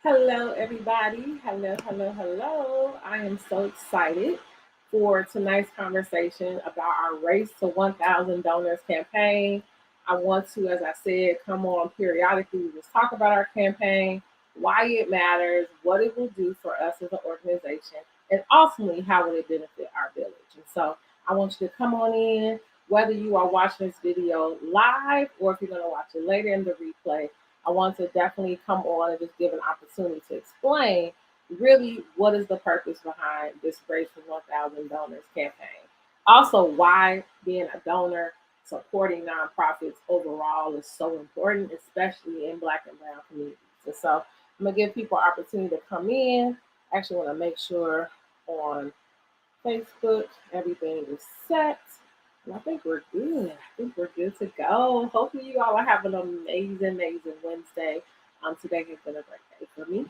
Hello, everybody. Hello, hello, hello. I am so excited for tonight's conversation about our Race to 1,000 Donors campaign. I want to, as I said, come on periodically, just talk about our campaign, why it matters, what it will do for us as an organization, and ultimately how will it benefit our village. And so I want you to come on in, whether you are watching this video live or if you're going to watch it later in the replay. I want to definitely come on and just give an opportunity to explain really what is the purpose behind this Race for 1,000 Donors campaign. Also, why being a donor, supporting nonprofits overall is so important, especially in Black and Brown communities. And so I'm going to give people an opportunity to come in. Actually, want to make sure on Facebook everything is set. And I think we're good. I think we're good to go. Hopefully, you all are having an amazing, amazing Wednesday. Today has been a great day for me.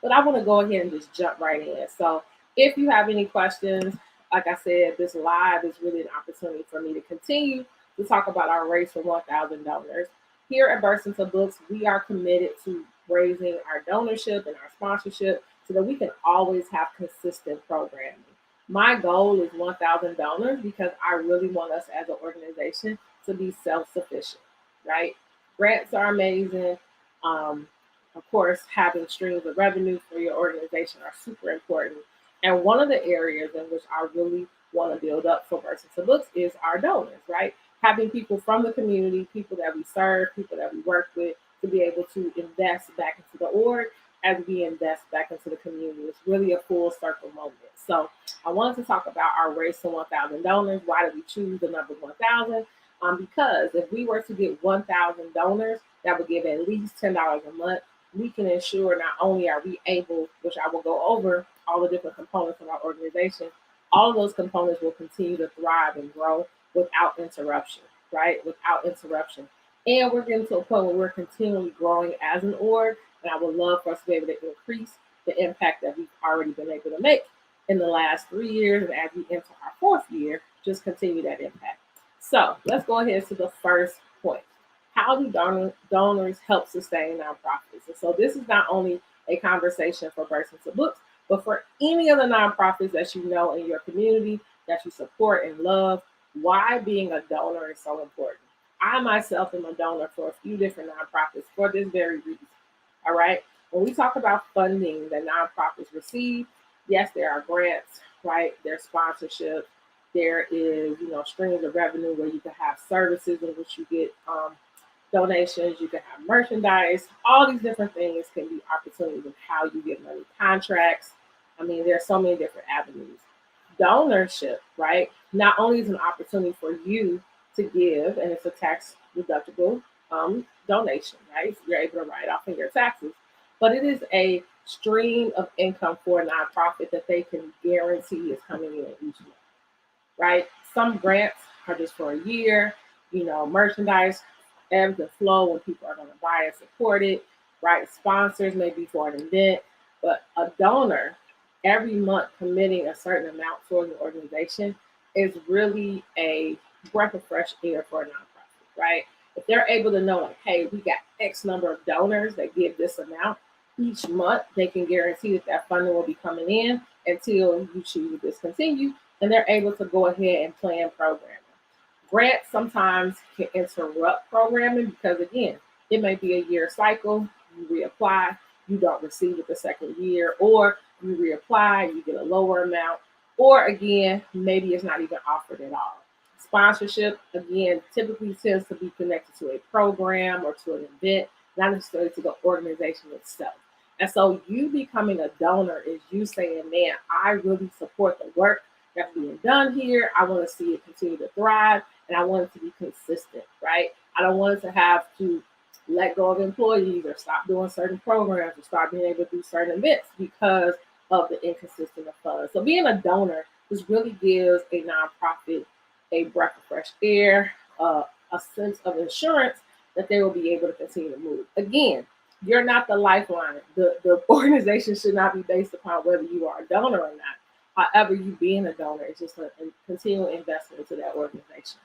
But I want to go ahead and just jump right in. So, if you have any questions, like I said, this live is really an opportunity for me to continue to talk about our race for 1,000 donors. Here at Burst Into Books, we are committed to raising our donorship and our sponsorship so that we can always have consistent programming. My goal is 1,000 donors because I really want us as an organization to be self sufficient, right? Grants are amazing. Um, of course, having streams of revenue for your organization are super important. And one of the areas in which I really want to build up for Versus to Books is our donors, right? Having people from the community, people that we serve, people that we work with, to be able to invest back into the org as we invest back into the community. It's really a full circle moment. So I wanted to talk about our race to 1,000 donors. Why did we choose the number 1,000? Because if we were to get 1,000 donors that would give at least $10 a month, we can ensure not only are we able, which I will go over all the different components of our organization, all of those components will continue to thrive and grow without interruption, right? Without interruption. And we're getting to a point where we're continually growing as an org, and I would love for us to be able to increase the impact that we've already been able to make in the last 3 years. And as we enter our fourth year, just continue that impact. So let's go ahead to the first point. How do donors help sustain nonprofits? And so this is not only a conversation for Burst Into Books, but for any of the nonprofits that you know in your community that you support and love. Why being a donor is so important. I myself am a donor for a few different nonprofits for this very reason. All right. When we talk about funding that nonprofits receive, yes, there are grants, right? There's sponsorship. There is, streams of revenue where you can have services in which you get donations. You can have merchandise. All these different things can be opportunities of how you get money. Contracts. I mean, there's so many different avenues. Donorship, right? Not only is an opportunity for you to give, and it's a tax deductible donation, right? So you're able to write off in your taxes, but it is a stream of income for a nonprofit that they can guarantee is coming in each month, right? Some grants are just for a year, merchandise ebbs and flow when people are going to buy and support it, right? Sponsors may be for an event, but a donor every month committing a certain amount towards an organization is really a breath of fresh air for a nonprofit, right? If they're able to know, like, hey, we got X number of donors that give this amount each month, they can guarantee that that funding will be coming in until you choose to discontinue, and they're able to go ahead and plan programming. Grants sometimes can interrupt programming because, again, it may be a year cycle. You reapply, you don't receive it the second year, or you reapply, you get a lower amount, or again, maybe it's not even offered at all. Sponsorship, again, typically tends to be connected to a program or to an event, not necessarily to the organization itself. And so you becoming a donor is you saying, man, I really support the work that's being done here. I want to see it continue to thrive, and I want it to be consistent, right? I don't want it to have to let go of employees or stop doing certain programs or start being able to do certain events because of the inconsistent of funds. So being a donor just really gives a nonprofit a breath of fresh air, a sense of insurance that they will be able to continue to move. Again, you're not the lifeline. The organization should not be based upon whether you are a donor or not. However, you being a donor is just a continual investment into that organization.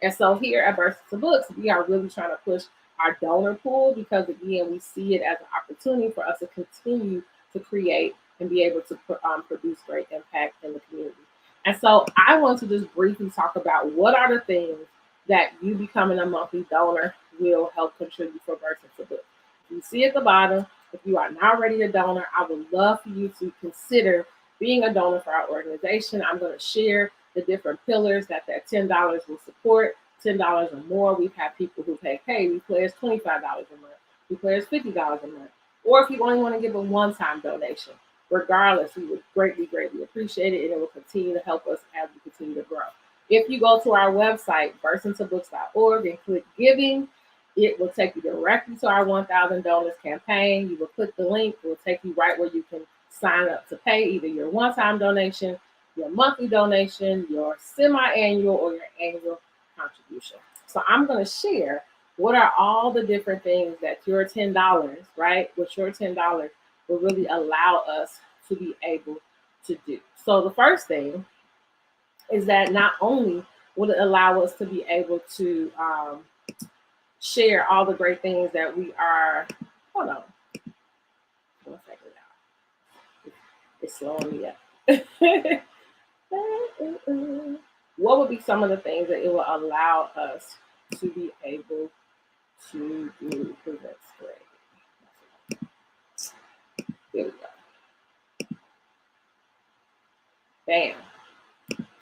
And so here at Burst Into Books, we are really trying to push our donor pool because, again, we see it as an opportunity for us to continue to create and be able to produce great impact in the community. And so I want to just briefly talk about what are the things that you becoming a monthly donor will help contribute for Bursting to Books. You see at the bottom, if you are not already a donor, I would love for you to consider being a donor for our organization. I'm going to share the different pillars that $10 will support. $10 or more. We've had people who hey, we pledge $25 a month. We pledge $50 a month. Or if you only want to give a one-time donation, regardless, we would greatly, greatly appreciate it, and it will continue to help us as we continue to grow. If you go to our website, burstingtobooks.org, and click giving, it will take you directly to our 1,000 donors campaign. You will click the link. It will take you right where you can sign up to pay either your one-time donation, your monthly donation, your semi-annual, or your annual contribution. So I'm going to share what are all the different things that your $10, right? What your $10 will really allow us to be able to do. So the first thing is that not only will it allow us to be able to share all the great things that we are, hold on, one second now. It's slowing me up. What would be some of the things that it will allow us to be able to do? That's great. Here we go. Bam.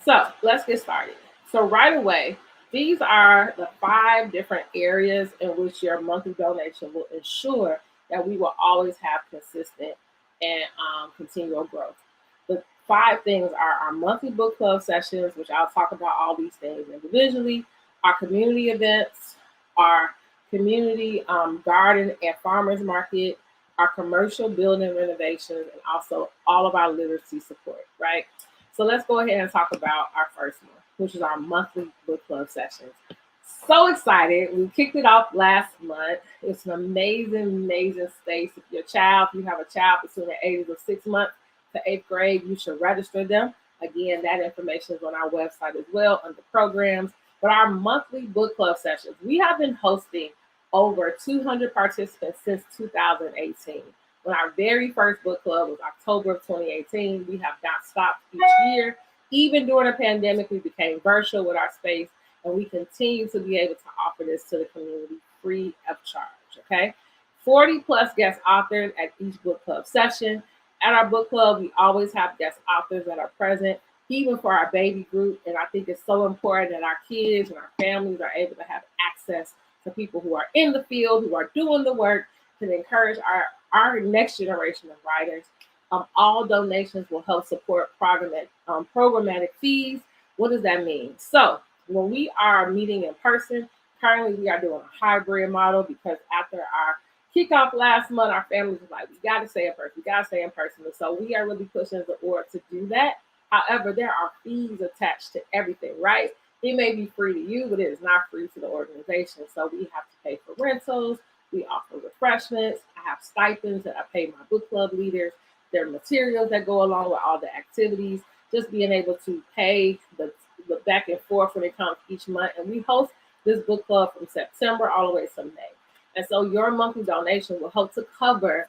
So let's get started. So right away, these are the 5 different areas in which your monthly donation will ensure that we will always have consistent and continual growth. The 5 things are our monthly book club sessions, which I'll talk about all these things individually, our community events, our community garden and farmers market, our commercial building renovations, and also all of our literacy support, right? So let's go ahead and talk about our first one, which is our monthly book club sessions. So excited. We kicked it off last month. It's an amazing, amazing space. If you have a child between the ages of 6 months to 8th grade, you should register them. Again, that information is on our website as well under programs. But our monthly book club sessions, we have been hosting over 200 participants since 2018. When our very first book club was October of 2018, we have not stopped each year. Even during the pandemic, we became virtual with our space, and we continue to be able to offer this to the community free of charge, okay? 40 plus guest authors at each book club session. At our book club, we always have guest authors that are present, even for our baby group. And I think it's so important that our kids and our families are able to have access to people who are in the field, who are doing the work, to encourage our next generation of writers. All donations will help support programmatic fees. What does that mean? So when we are meeting in person, currently we are doing a hybrid model because after our kickoff last month, our families was like, we got to stay in person. And so we are really pushing the org to do that. However, there are fees attached to everything, right? It may be free to you, but it is not free to the organization. So we have to pay for rentals. We offer refreshments. I have stipends that I pay my book club leaders. There are materials that go along with all the activities. Just being able to pay the back and forth when it comes each month. And we host this book club from September all the way to May. And so your monthly donation will help to cover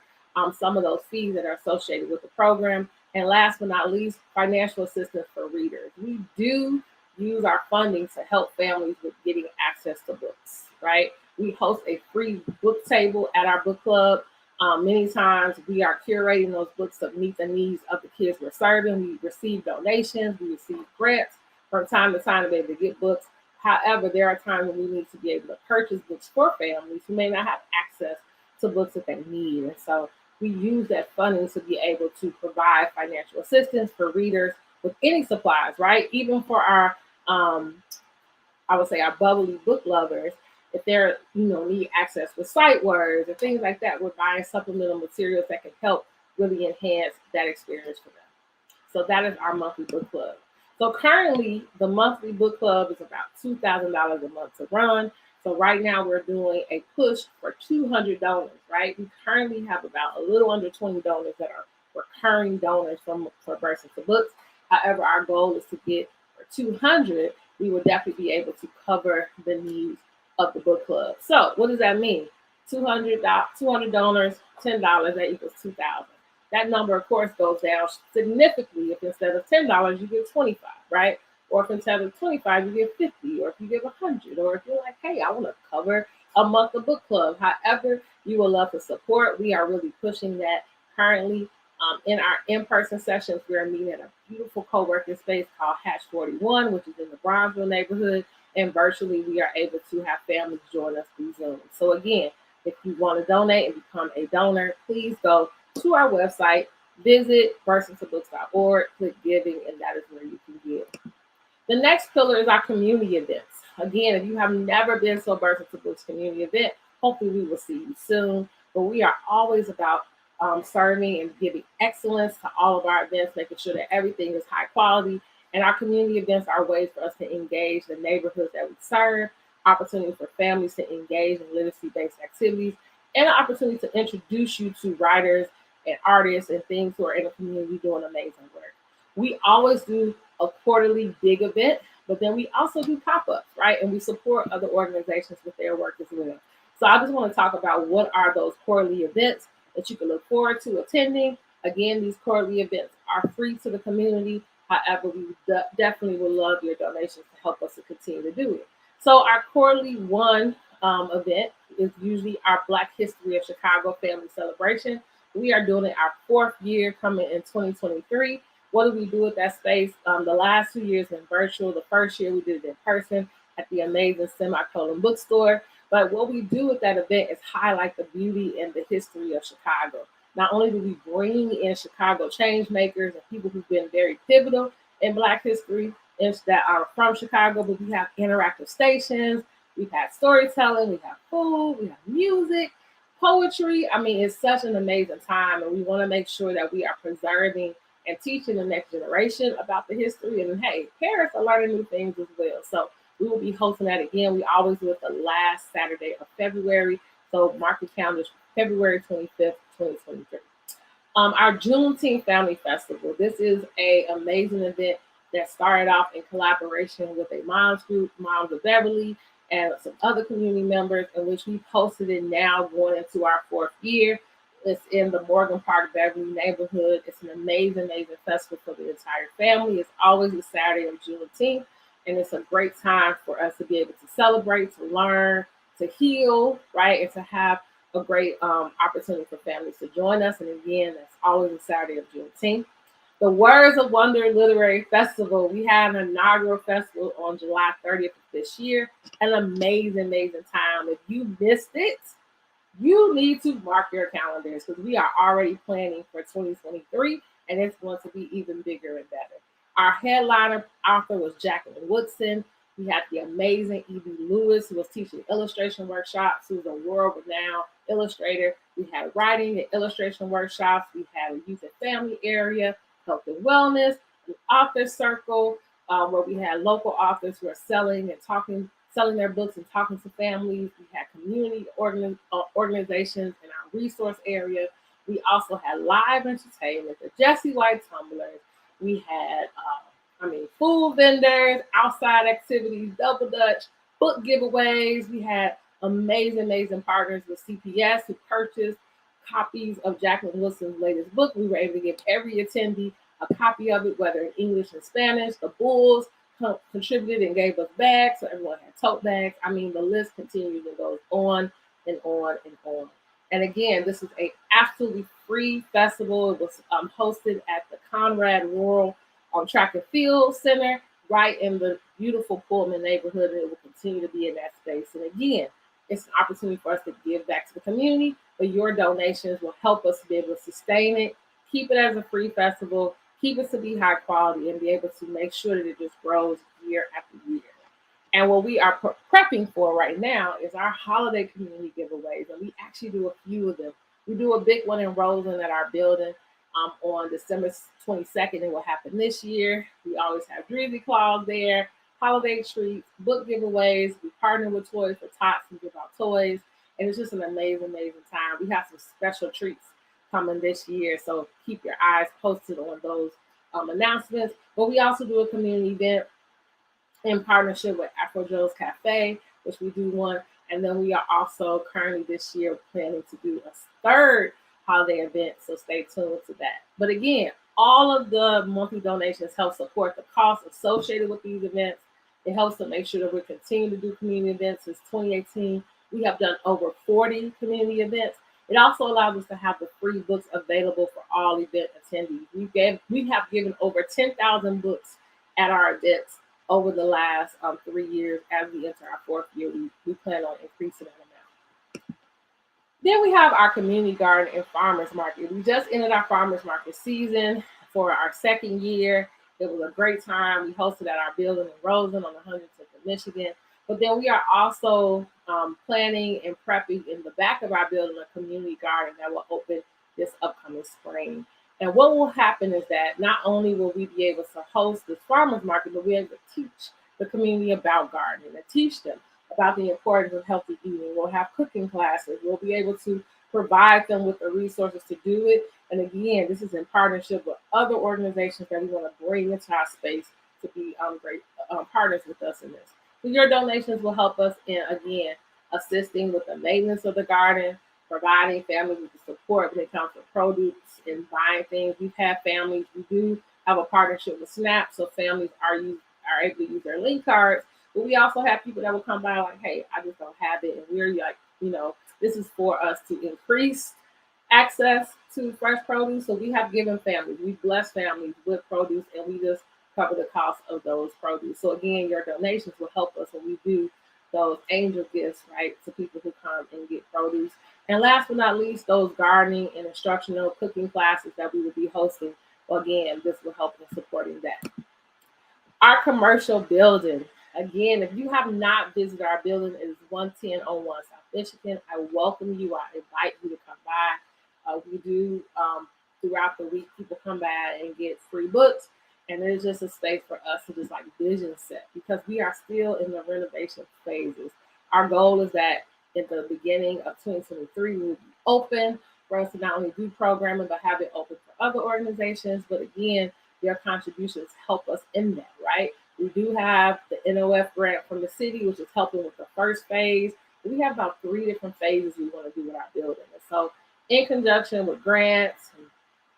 some of those fees that are associated with the program. And last but not least, financial assistance for readers. We do use our funding to help families with getting access to books, right? We host a free book table at our book club. Many times we are curating those books to meet the needs of the kids we're serving. We receive donations, we receive grants from time to time to be able to get books. However, there are times when we need to be able to purchase books for families who may not have access to books that they need. And so we use that funding to be able to provide financial assistance for readers with any supplies, right? Even for our, I would say our bubbly book lovers, if they're, need access with sight words and things like that, we're buying supplemental materials that can help really enhance that experience for them. So that is our monthly book club. So currently, the monthly book club is about $2,000 a month to run. So right now we're doing a push for 200 donors, right? We currently have about a little under 20 donors that are recurring donors for Bursting to Books. However, our goal is to get for 200. We will definitely be able to cover the needs of the book club. So what does that mean? 200 donors, $10, that equals 2,000. That number, of course, goes down significantly if instead of $10 you give 25, right? Or if instead of 25 you give 50, or if you give 100, or if you're like, hey, I want to cover a month of book club. However, you will love to support. We are really pushing that currently. In our in-person sessions, we are meeting at a beautiful co-working space called Hatch 41, which is in the Bronzeville neighborhood. And virtually, we are able to have families join us through Zoom. So again, if you want to donate and become a donor, please go to our website, visit burstingtobooks.org, click giving, and that is where you can give. The next pillar is our community events. Again, if you have never been to a Bursting to Books community event, hopefully we will see you soon. But we are always about serving and giving excellence to all of our events, making sure that everything is high quality. And our community events are ways for us to engage the neighborhoods that we serve, opportunity for families to engage in literacy-based activities, and an opportunity to introduce you to writers and artists and things who are in the community doing amazing work. We always do a quarterly big event, but then we also do pop-ups, right? And we support other organizations with their work as well. So I just want to talk about what are those quarterly events that you can look forward to attending. Again, these quarterly events are free to the community. However, we definitely would love your donations to help us to continue to do it. So our quarterly one event is usually our Black History of Chicago Family Celebration. We are doing it our 4th year coming in 2023. What do we do with that space? The last 2 years been virtual. The first year we did it in person at the amazing Semicolon Bookstore. But what we do with that event is highlight the beauty and the history of Chicago. Not only do we bring in Chicago change makers and people who've been very pivotal in Black history and that are from Chicago, but we have interactive stations, we've had storytelling, we have food, we have music, poetry. I mean, it's such an amazing time, and we want to make sure that we are preserving and teaching the next generation about the history. And hey, parents are learning new things as well. So we will be hosting that again. We always do it the last Saturday of February. So mark your calendars, February 25th, 2023. Our Juneteenth Family Festival. This is an amazing event that started off in collaboration with a moms group, Moms of Beverly, and some other community members, in which we posted it now going into our 4th year. It's in the Morgan Park Beverly neighborhood. It's an amazing, amazing festival for the entire family. It's always the Saturday of Juneteenth, and it's a great time for us to be able to celebrate, to learn, to heal, right, and to have a great opportunity for families to join us. And again, that's always the Saturday of Juneteenth. The Words of Wonder Literary Festival. We had an inaugural festival on July 30th of this year. An amazing, amazing time. If you missed it, you need to mark your calendars because we are already planning for 2023, and it's going to be even bigger and better. Our headliner author was Jacqueline Woodson. We had the amazing E.B. Lewis, who was teaching illustration workshops, who's a world-renowned illustrator. We had writing and illustration workshops. We had a youth and family area, health and wellness, an author circle, where we had local authors who are selling their books and talking to families. We had community organizations in our resource area. We also had live entertainment, the Jesse White Tumblers. We had, food vendors, outside activities, double dutch, book giveaways. We had amazing, amazing partners with CPS who purchased copies of Jacqueline Wilson's latest book. We were able to give every attendee a copy of it, whether in English and Spanish. The Bulls contributed and gave us bags, so everyone had tote bags. I mean, the list continues and goes on and on and on. And again, this is a absolutely free festival. It was hosted at the Conrad Rural Track and Field Center, right in the beautiful Pullman neighborhood, and it will continue to be in that space. And again, it's an opportunity for us to give back to the community, but your donations will help us to be able to sustain it, keep it as a free festival, keep it to be high quality, and be able to make sure that it just grows year after year. And what we are prepping for right now is our holiday community giveaways, and we actually do a few of them. We do a big one in Roseland at our building on December 22nd. It will happen this year. We always have Dreezy Claws there, holiday treats, book giveaways. We partner with Toys for Tots and give out toys, and it's just an amazing, amazing time. We have some special treats coming this year, so keep your eyes posted on those announcements. But we also do a community event in partnership with Afro Joe's Cafe, which we do one And then we are also currently this year planning to do a third holiday event, so stay tuned to that. But again, all of the monthly donations help support the costs associated with these events. It helps to make sure that we continue to do community events. Since 2018, we have done over 40 community events. It also allows us to have the free books available for all event attendees. We have given over 10,000 books at our events over the last 3 years. As we enter our fourth year, we plan on increasing that amount. Then we have our community garden and farmers market. We just ended our farmers market season for our second year. It was a great time. We hosted at our building in Roseland on 110th of Michigan. But then we are also planning and prepping in the back of our building a community garden that will open this upcoming spring. And what will happen is that not only will we be able to host this farmers market, but we'll be able to teach the community about gardening and teach them about the importance of healthy eating. We'll have cooking classes. We'll be able to provide them with the resources to do it. And again, this is in partnership with other organizations that we want to bring into our space to be great partners with us in this. So your donations will help us in, again, assisting with the maintenance of the garden, providing families with the support when it comes to produce and buying things. We've had families, we do have a partnership with SNAP, so families are able to use their link cards. But we also have people that will come by like, hey, I just don't have it. And we're like, this is for us to increase access to fresh produce. So we have given families, we bless families with produce, and we just cover the cost of those produce. So again, your donations will help us when we do those angel gifts, right, to people who come and get produce. And last but not least, those gardening and instructional cooking classes that we will be hosting. Well, again, this will help in supporting that. Our commercial building. Again, if you have not visited our building, it is 11001 South Michigan. I welcome you. I invite you to come by. We do, throughout the week, people come by and get free books. And it's just a space for us to just like vision set because we are still in the renovation phases. Our goal is that at the beginning of 2023, we will be open for us to not only do programming, but have it open for other organizations. But again, your contributions help us in that, right? We do have the NOF grant from the city, which is helping with the first phase. We have about 3 different phases we want to do with our building. And so in conjunction with grants and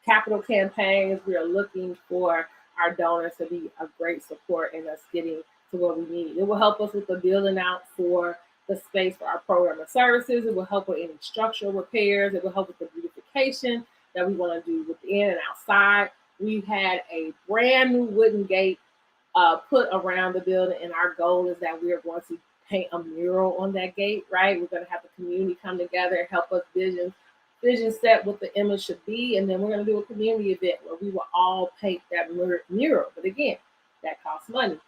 capital campaigns, we are looking for our donors to be a great support in us getting to what we need. It will help us with the building out for the space for our program and services. It will help with any structural repairs. It will help with the beautification that we want to do within and outside. We had a brand new wooden gate put around the building, and our goal is that we are going to paint a mural on that gate, right? We're going to have the community come together and help us vision set what the image should be, and then we're going to do a community event where we will all paint that mural. But again, that costs money.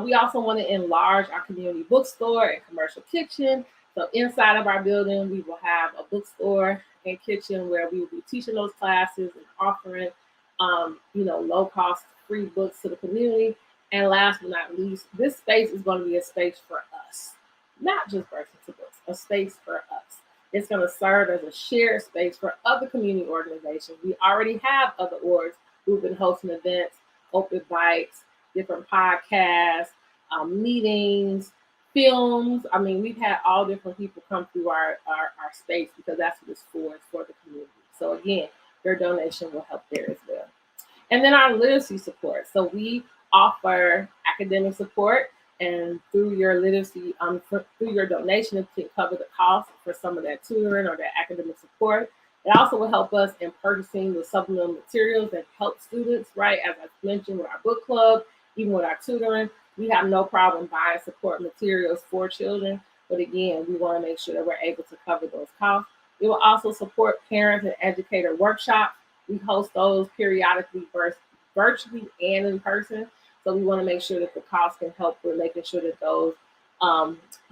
We also want to enlarge our community bookstore and commercial kitchen. So inside of our building, we will have a bookstore and kitchen where we will be teaching those classes and offering, low cost free books to the community. And last but not least, this space is going to be a space for us, not just Birthing to Books, a space for us. It's going to serve as a shared space for other community organizations. We already have other orgs who've been hosting events, open bites, different podcasts, meetings, films. I mean, we've had all different people come through our space because that's what it's for the community. So again, your donation will help there as well. And then our literacy support. So we offer academic support, and through your literacy, through your donation, it can cover the cost for some of that tutoring or that academic support. It also will help us in purchasing the supplemental materials that help students, right? As I mentioned with our book club, even with our tutoring, we have no problem buying support materials for children. But again, we want to make sure that we're able to cover those costs. It will also support parents and educator workshops. We host those periodically, virtually and in person. So we want to make sure that the cost can help with making sure that those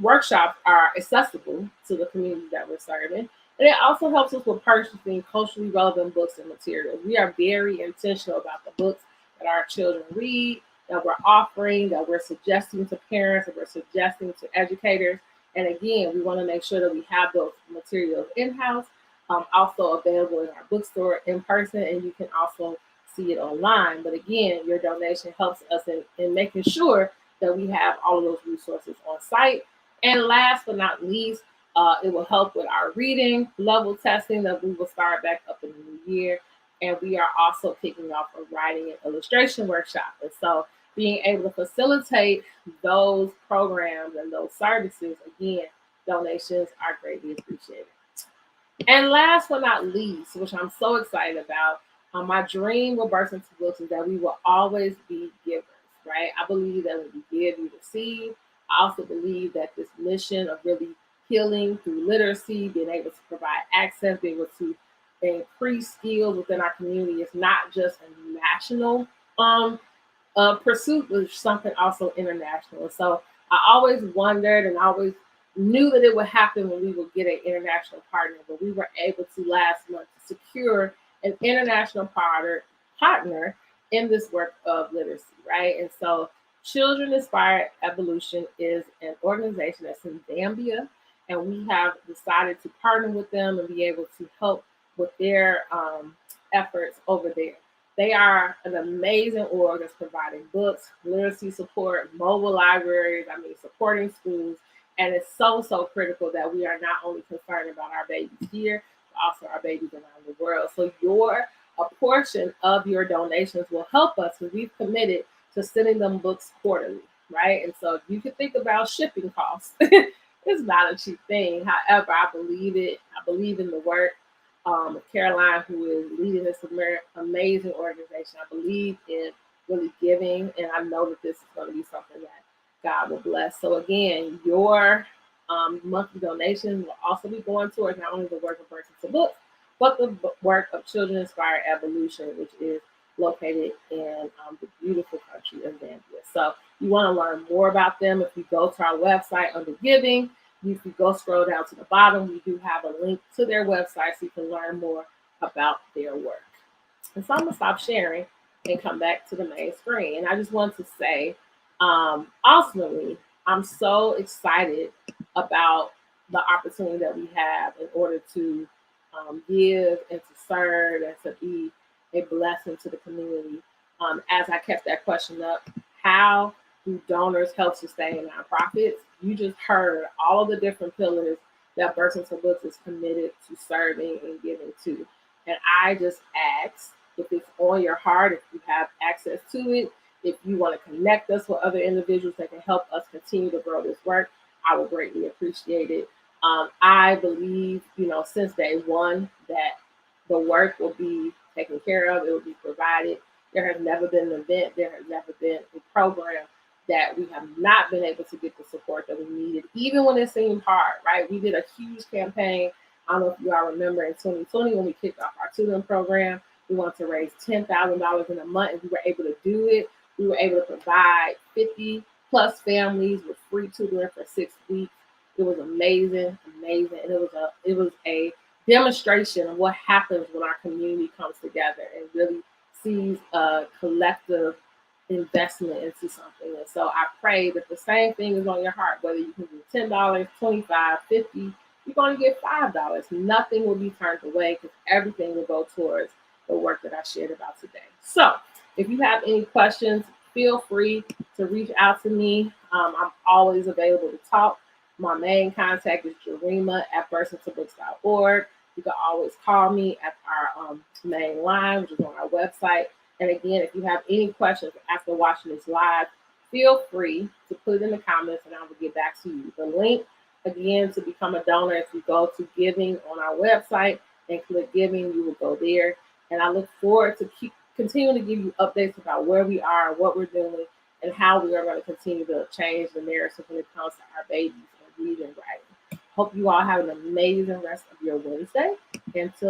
workshops are accessible to the communities that we're serving. And it also helps us with purchasing culturally relevant books and materials. We are very intentional about the books that our children read, that we're offering, that we're suggesting to parents, that we're suggesting to educators. And again, we want to make sure that we have those materials in-house, also available in our bookstore in person, and you can also see it online. But again, your donation helps us in making sure that we have all of those resources on site. And last but not least, it will help with our reading level testing that we will start back up in the new year. And we are also kicking off a writing and illustration workshop. And so being able to facilitate those programs and those services, again, donations are greatly appreciated. And last but not least, which I'm so excited about, my dream with Births into Books is that we will always be givers, right? I believe that when you give, you receive. I also believe that this mission of really healing through literacy, being able to provide access, being able to increase skills within our community is not just a national um, pursuit, but something also international. So I always wondered and always knew that it would happen when we would get an international partner, but we were able to last month to secure an international partner in this work of literacy, right? And so Children Inspired Evolution is an organization that's in Zambia, and we have decided to partner with them and be able to help with their efforts over there. They are an amazing org that's providing books, literacy support, mobile libraries, supporting schools. And it's so, so critical that we are not only concerned about our babies here, but also our babies around the world. So a portion of your donations will help us because we've committed to sending them books quarterly, right? And so you can think about shipping costs. It's not a cheap thing. However, I believe it. I believe in the work. Caroline, who is leading this amazing organization, I believe in really giving, and I know that this is going to be something that God will bless. So again, your monthly donation will also be going towards not only the work of Births into Books, but the work of Children Inspired Evolution, which is located in the beautiful country of Zambia. So you want to learn more about them, if you go to our website under giving, you can go scroll down to the bottom. We do have a link to their website so you can learn more about their work. And so I'm going to stop sharing and come back to the main screen. And I just want to say, ultimately, I'm so excited about the opportunity that we have in order to give and to serve and to be a blessing to the community. As I kept that question up, how do donors help sustain nonprofits? You just heard all of the different pillars that Births into Books is committed to serving and giving to. And I just ask, if it's on your heart, if you have access to it, if you want to connect us with other individuals that can help us continue to grow this work, I would greatly appreciate it. I believe, since day one, that the work will be taken care of, it will be provided. There has never been an event, there has never been a program that we have not been able to get the support that we needed, even when it seemed hard, right? We did a huge campaign. I don't know if you all remember in 2020 when we kicked off our tutoring program, we wanted to raise $10,000 in a month, and we were able to do it. We were able to provide 50 plus families with free tutoring for 6 weeks. It was amazing, amazing. And it was a demonstration of what happens when our community comes together and really sees a collective investment into something. And so I pray that the same thing is on your heart, whether you can do $10, 25, 50, you're going to get $5. Nothing will be turned away because everything will go towards the work that I shared about today. So if you have any questions, feel free to reach out to me. I'm always available to talk. My main contact is Jarima at birthsintobooks.org. You can always call me at our main line, which is on our website. And again, if you have any questions after watching this live, feel free to put it in the comments and I will get back to you. The link, again, to become a donor, if you go to giving on our website and click giving, you will go there. And I look forward to continuing to give you updates about where we are, what we're doing, and how we are going to continue to change the narrative when it comes to our babies and reading and writing. Hope you all have an amazing rest of your Wednesday. Until